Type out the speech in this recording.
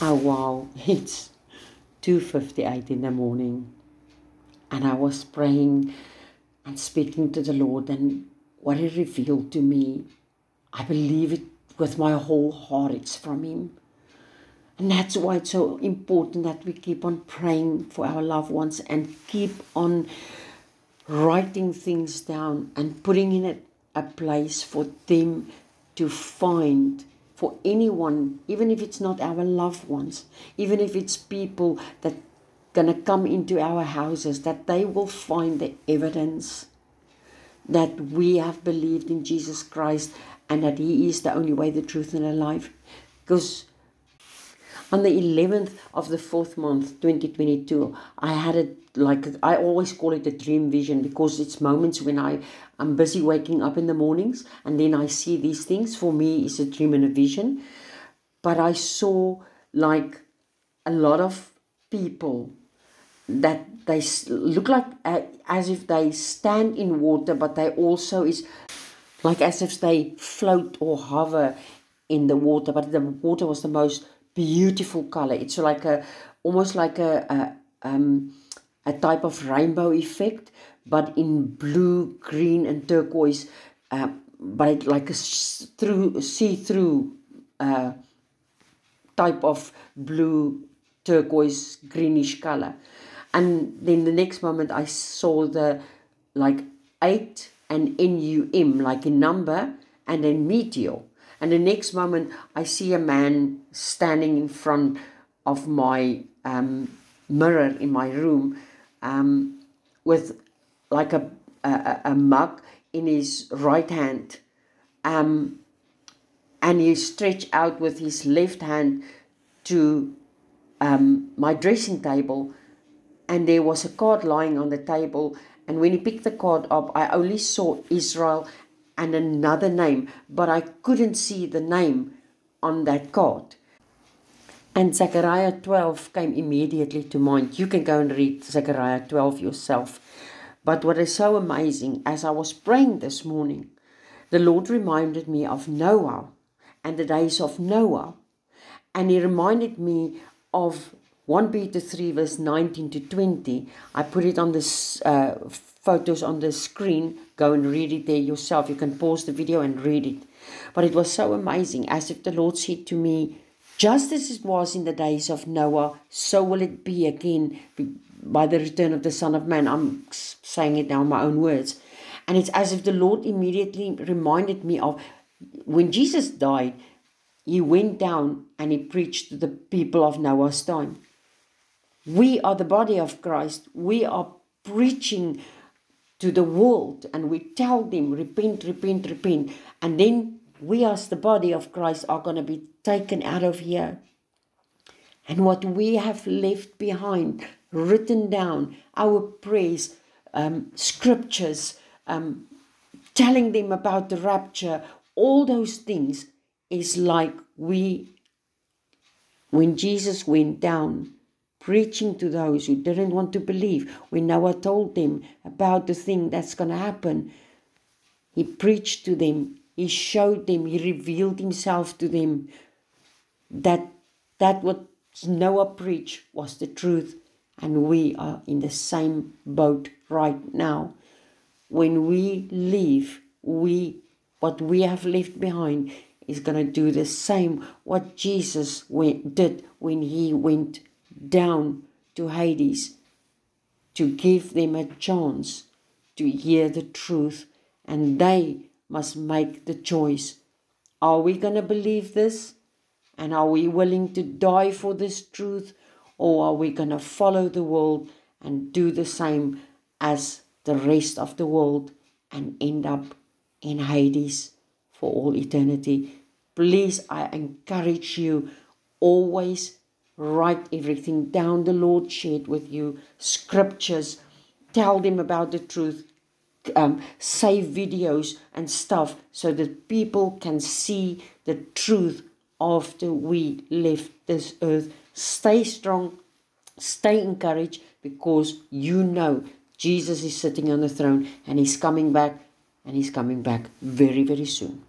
Oh wow, it's 2:58 in the morning, and I was praying and speaking to the Lord, and what He revealed to me, I believe it with my whole heart, it's from Him. And that's why it's so important that we keep on praying for our loved ones and keep on writing things down and putting in a place for them to find, for anyone, even if it's not our loved ones, even if it's people that gonna come into our houses, that they will find the evidence that we have believed in Jesus Christ and that He is the only way, the truth, and the life. Because on the 11th of the 4th month, 2022, I had it like, I always call it a dream vision, because it's moments when I'm busy waking up in the mornings and then I see these things. For me, it's a dream and a vision. But I saw like a lot of people that they look like as if they stand in water, but they also is like as if they float or hover in the water. But the water was the most beautiful color. It's like almost like a type of rainbow effect, but in blue, green, and turquoise. But it like a see-through type of blue, turquoise, greenish color. And then the next moment I saw the like 8 and NUM, like a number, and then meteor. And the next moment I see a man standing in front of my mirror in my room with like a mug in his right hand. And he stretched out with his left hand to my dressing table, and there was a card lying on the table. And when he picked the card up, I only saw Israel and another name, but I couldn't see the name on that card. And Zechariah 12 came immediately to mind. You can go and read Zechariah 12 yourself. But what is so amazing, as I was praying this morning, the Lord reminded me of Noah and the days of Noah. And He reminded me of 1 Peter 3 verse 19 to 20. I put it on this photos on the screen. Go and read it there yourself. You can pause the video and read it. But it was so amazing, as if the Lord said to me, just as it was in the days of Noah, so will it be again by the return of the Son of Man. I'm saying it now in my own words. And it's as if the Lord immediately reminded me of when Jesus died. He went down and He preached to the people of Noah's time. We are the body of Christ. We are preaching to the world, and we tell them, repent, repent, repent. And then we as the body of Christ are going to be taken out of here. And what we have left behind, written down, our prayers, scriptures, telling them about the rapture, all those things is like when Jesus went down, preaching to those who didn't want to believe, when Noah told them about the thing that's going to happen, He preached to them, He showed them, He revealed Himself to them, that what Noah preached was the truth, and we are in the same boat right now. When we leave, what we have left behind is going to do the same what Jesus did when He went down to Hades, to give them a chance to hear the truth, and they must make the choice. Are we going to believe this? And are we willing to die for this truth? Or are we going to follow the world and do the same as the rest of the world and end up in Hades for all eternity? Please, I encourage you, always write everything down the Lord shared with you, scriptures, tell them about the truth, save videos and stuff so that people can see the truth after we left this earth. Stay strong, stay encouraged, because you know Jesus is sitting on the throne and He's coming back, and He's coming back very, very soon.